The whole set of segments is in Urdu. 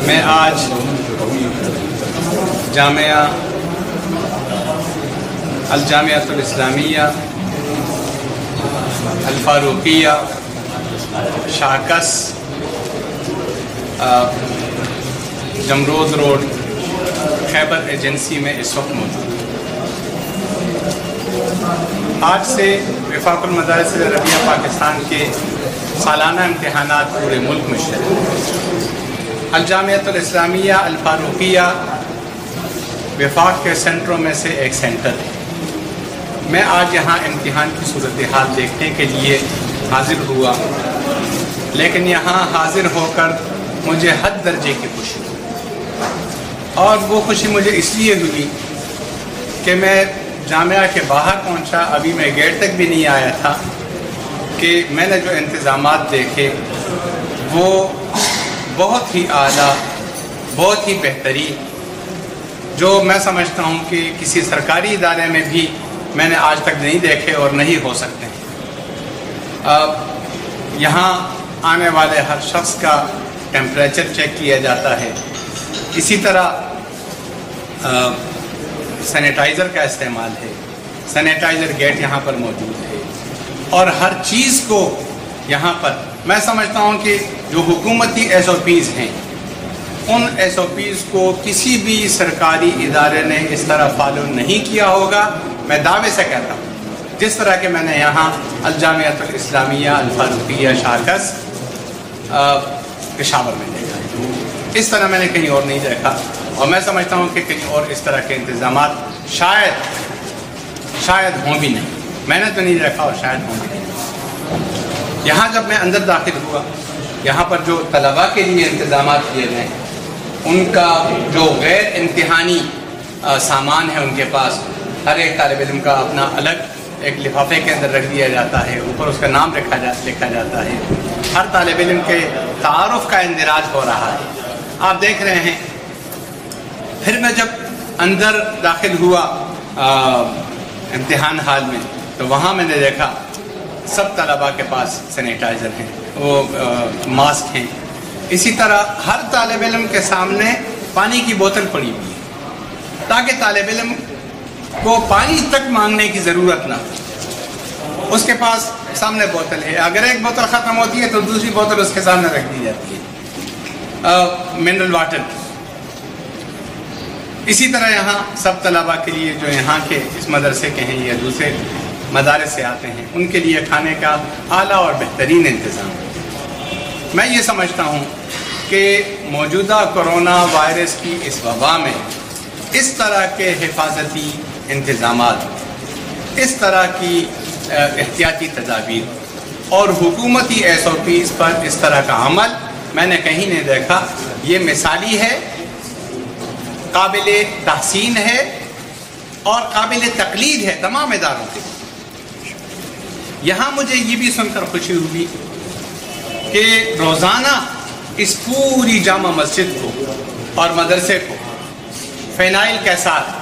میں آج جامعہ الجامعۃ الاسلامیہ الفاروقیہ شاکس جمرود روڈ خیبر ایجنسی میں اس وقت موجود ہوں۔ آج سے وفاق المدارس العربیہ پاکستان کے سالانہ امتحانات پورے ملک میں شروع ہیں۔ الجامعۃ الاسلامیہ الفاروقیہ وفاق کے سینٹروں میں سے ایک سینٹر ہے۔ میں آج یہاں امتحان کی صورتحال دیکھنے کے لیے حاضر ہوا، لیکن یہاں حاضر ہو کر مجھے حد درجے کی خوشی ہوئی، اور وہ خوشی مجھے اس لیے ہوئی کہ میں جامعہ کے باہر پہنچا، ابھی میں گیٹ تک بھی نہیں آیا تھا کہ میں نے جو انتظامات دیکھے وہ بہت ہی اعلیٰ، بہت ہی بہترین، جو میں سمجھتا ہوں کہ کسی سرکاری ادارے میں بھی میں نے آج تک نہیں دیکھے اور نہیں ہو سکتے ہیں۔ یہاں آنے والے ہر شخص کا ٹیمپریچر چیک کیا جاتا ہے، اسی طرح سینیٹائزر کا استعمال ہے، سینیٹائزر گیٹ یہاں پر موجود ہے، اور ہر چیز کو یہاں پر میں سمجھتا ہوں کہ جو حکومتی ایس او پیز ہیں، ان ایس او پیز کو کسی بھی سرکاری ادارے نے اس طرح فالو نہیں کیا ہوگا، میں دعوے سے کہتا ہوں، جس طرح کہ میں نے یہاں الجامعۃ الاسلامیہ الفاروقیہ شاکس پشاور میں دیکھا ہے، اس طرح میں نے کہیں اور نہیں دیکھا، اور میں سمجھتا ہوں کہ کہیں اور اس طرح کے انتظامات شاید ہوں بھی نہیں، میں نے تو نہیں دیکھا اور شاید ہوں بھی نہیں۔ یہاں جب میں اندر داخل ہوا، یہاں پر جو طلباء کے لیے انتظامات کیے گئے، ان کا جو غیر امتحانی سامان ہے ان کے پاس، ہر ایک طالب علم کا اپنا الگ ایک لفافے کے اندر رکھ دیا جاتا ہے، اوپر اس کا نام لکھا جاتا ہے، ہر طالب علم کے تعارف کا اندراج ہو رہا ہے، آپ دیکھ رہے ہیں۔ پھر میں جب اندر داخل ہوا امتحان ہال میں، تو وہاں میں نے دیکھا سب طلباء کے پاس سینیٹائزر ہیں، وہ ماسک ہیں، اسی طرح ہر طالب علم کے سامنے پانی کی بوتل پڑی ہوئی ہے، تاکہ طالب علم کو پانی تک مانگنے کی ضرورت نہ ہو، اس کے پاس سامنے بوتل ہے، اگر ایک بوتل ختم ہوتی ہے تو دوسری بوتل اس کے سامنے رکھ دی جاتی ہے، منرل واٹر۔ اسی طرح یہاں سب طلباء کے لیے جو یہاں کے اس مدرسے کے ہیں یا دوسرے مدارس سے آتے ہیں، ان کے لیے کھانے کا اعلیٰ اور بہترین انتظام ہے۔ میں یہ سمجھتا ہوں کہ موجودہ کرونا وائرس کی اس وبا میں اس طرح کے حفاظتی انتظامات، اس طرح کی احتیاطی تدابیر اور حکومتی ایس او پیز پر اس طرح کا عمل میں نے کہیں نہیں دیکھا، یہ مثالی ہے، قابل تحسین ہے اور قابل تقلید ہے تمام اداروں کے۔ یہاں مجھے یہ بھی سن کر خوشی ہوئی کہ روزانہ اس پوری جامع مسجد کو اور مدرسے کو فینائل کے ساتھ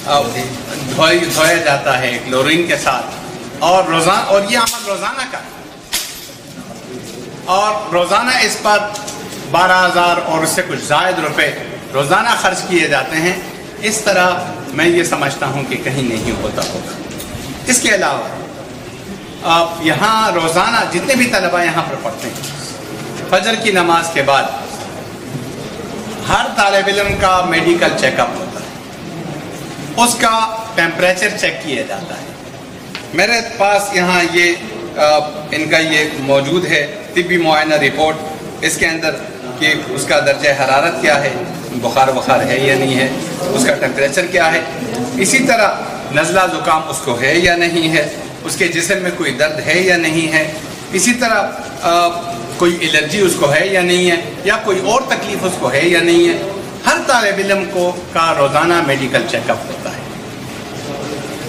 دھویا جاتا ہے، کلورین کے ساتھ، اور یہ عمل روزانہ کا، اور روزانہ اس پر 12,000 اور اس سے کچھ زائد روپے روزانہ خرچ کیے جاتے ہیں۔ اس طرح میں یہ سمجھتا ہوں کہ کہیں نہیں ہوتا ہوگا۔ اس کے علاوہ آپ یہاں روزانہ جتنے بھی طلباء یہاں پر پڑھتے ہیں، فجر کی نماز کے بعد ہر طالب علم کا میڈیکل چیک اپ ہوتا ہے، اس کا ٹیمپریچر چیک کیا جاتا ہے۔ میرے پاس یہاں یہ ان کا یہ موجود ہے طبی معائنہ رپورٹ، اس کے اندر کہ اس کا درجہ حرارت کیا ہے، بخار ہے یا نہیں ہے، اس کا ٹیمپریچر کیا ہے، اسی طرح نزلہ زکام اس کو ہے یا نہیں ہے، اس کے جسم میں کوئی درد ہے یا نہیں ہے، اسی طرح کوئی الرجی اس کو ہے یا نہیں ہے، یا کوئی اور تکلیف اس کو ہے یا نہیں ہے۔ ہر طالب علم کا روزانہ میڈیکل چیک اپ ہوتا ہے۔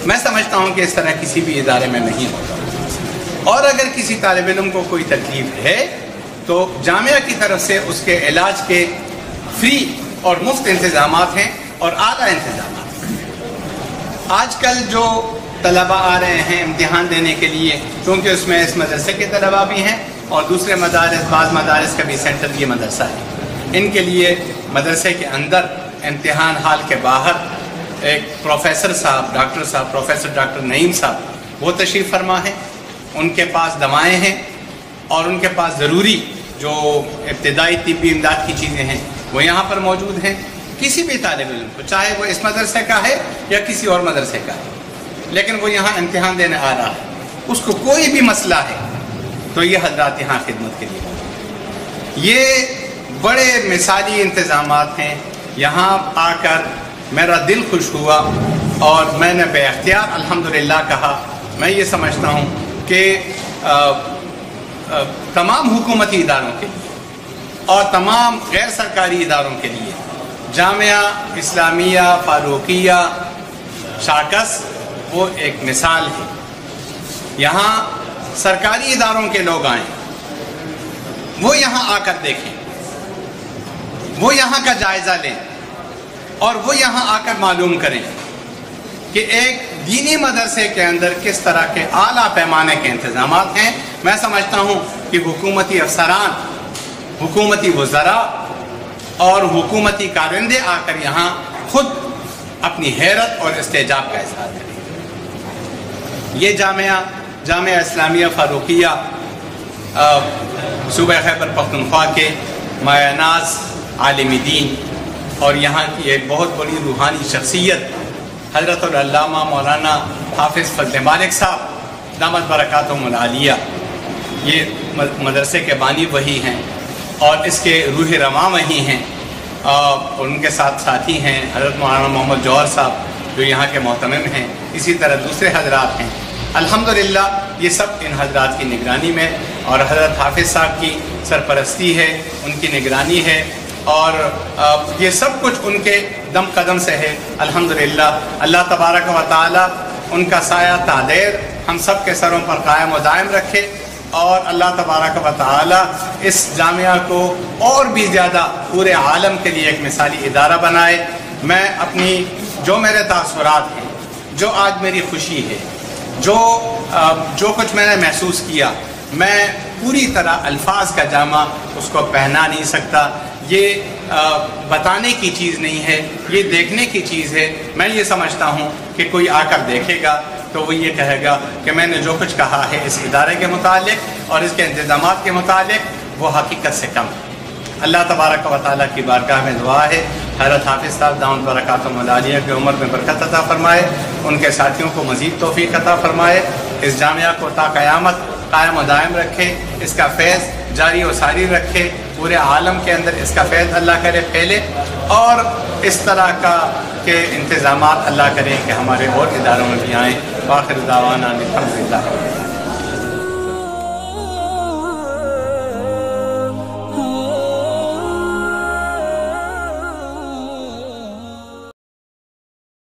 میں سمجھتا ہوں کہ اس طرح کسی بھی ادارے میں نہیں ہوتا، اور اگر کسی طالب علم کو کوئی تکلیف ہے تو جامعہ کی طرف سے اس کے علاج کے فری اور مفت انتظامات ہیں اور اعلیٰ انتظامات ہیں۔ آج کل جو طلباء آ رہے ہیں امتحان دینے کے لیے، کیونکہ اس میں اس مدرسے کے طلباء بھی ہیں اور دوسرے مدارس، بعض مدارس کا بھی سینٹر یہ مدرسہ ہے، ان کے لیے مدرسے کے اندر امتحان ہال کے باہر ایک پروفیسر صاحب، ڈاکٹر صاحب، پروفیسر ڈاکٹر نعیم صاحب وہ تشریف فرما ہیں، ان کے پاس دوائیں ہیں اور ان کے پاس ضروری جو ابتدائی طبی امداد کی چیزیں ہیں وہ یہاں پر موجود ہیں۔ کسی بھی طالب علم کو، چاہے وہ اس مدرسے کا ہے یا کسی اور مدرسے کا ہے، لیکن وہ یہاں امتحان دینے آ رہا ہے، اس کو کوئی بھی مسئلہ ہے تو یہ حضرات یہاں خدمت کے لیے، یہ بڑے مثالی انتظامات ہیں۔ یہاں آ کر میرا دل خوش ہوا اور میں نے بے اختیار الحمدللہ کہا۔ میں یہ سمجھتا ہوں کہ تمام حکومتی اداروں کے لیے اور تمام غیر سرکاری اداروں کے لیے جامعہ اسلامیہ فاروقیہ شاکس وہ ایک مثال ہے۔ یہاں سرکاری اداروں کے لوگ آئیں، وہ یہاں آ کر دیکھیں، وہ یہاں کا جائزہ لیں اور وہ یہاں آ کر معلوم کریں کہ ایک دینی مدرسے کے اندر کس طرح کے اعلیٰ پیمانے کے انتظامات ہیں۔ میں سمجھتا ہوں کہ حکومتی افسران، حکومتی وزراء اور حکومتی کارندے آ کر یہاں خود اپنی حیرت اور استعجاب کا اظہار کریں۔ یہ جامعہ اسلامیہ فاروقیہ صوبہ خیبر پختونخوا کے مایہ ناز عالم دین اور یہاں کی ایک بہت بڑی روحانی شخصیت حضرت العلامہ مولانا حافظ فضل مالک صاحب دامت برکاتہم العالیہ، یہ مدرسے کے بانی وہی ہیں اور اس کے روح رواں وہی ہیں، اور ان کے ساتھ ساتھی ہیں حضرت مولانا محمد جوہر صاحب جو یہاں کے محتمم ہیں، اسی طرح دوسرے حضرات ہیں۔ الحمدللہ یہ سب ان حضرات کی نگرانی میں اور حضرت حافظ صاحب کی سرپرستی ہے، ان کی نگرانی ہے، اور یہ سب کچھ ان کے دم قدم سے ہے۔ الحمدللہ اللہ تبارک و تعالی ان کا سایہ تعدیر ہم سب کے سروں پر قائم و دائم رکھے، اور اللہ تبارک و تعالی اس جامعہ کو اور بھی زیادہ پورے عالم کے لیے ایک مثالی ادارہ بنائے۔ میں اپنی جو میرے تاثرات ہیں، جو آج میری خوشی ہے، جو کچھ میں نے محسوس کیا، میں پوری طرح الفاظ کا جامع اس کو پہنا نہیں سکتا۔ یہ بتانے کی چیز نہیں ہے، یہ دیکھنے کی چیز ہے۔ میں یہ سمجھتا ہوں کہ کوئی آ کر دیکھے گا تو وہ یہ کہے گا کہ میں نے جو کچھ کہا ہے اس ادارے کے متعلق اور اس کے انتظامات کے متعلق وہ حقیقت سے کم ہے۔ اللہ تبارک و تعالیٰ کی بارگاہ میں دعا ہے حضرت حافظ صاحب دامت برکاتہم العالیہ کی عمر میں برکت عطا فرمائے، ان کے ساتھیوں کو مزید توفیق عطا فرمائے، اس جامعہ کو تا قیامت قائم و دائم رکھے، اس کا فیض جاری و ساری رکھے، پورے عالم کے اندر اس کا فیض اللہ کرے پھیلے، اور اس طرح کا کے انتظامات اللہ کرے کہ ہمارے اور اداروں میں بھی آئیں۔ وآخر دعوانا الحمدللہ۔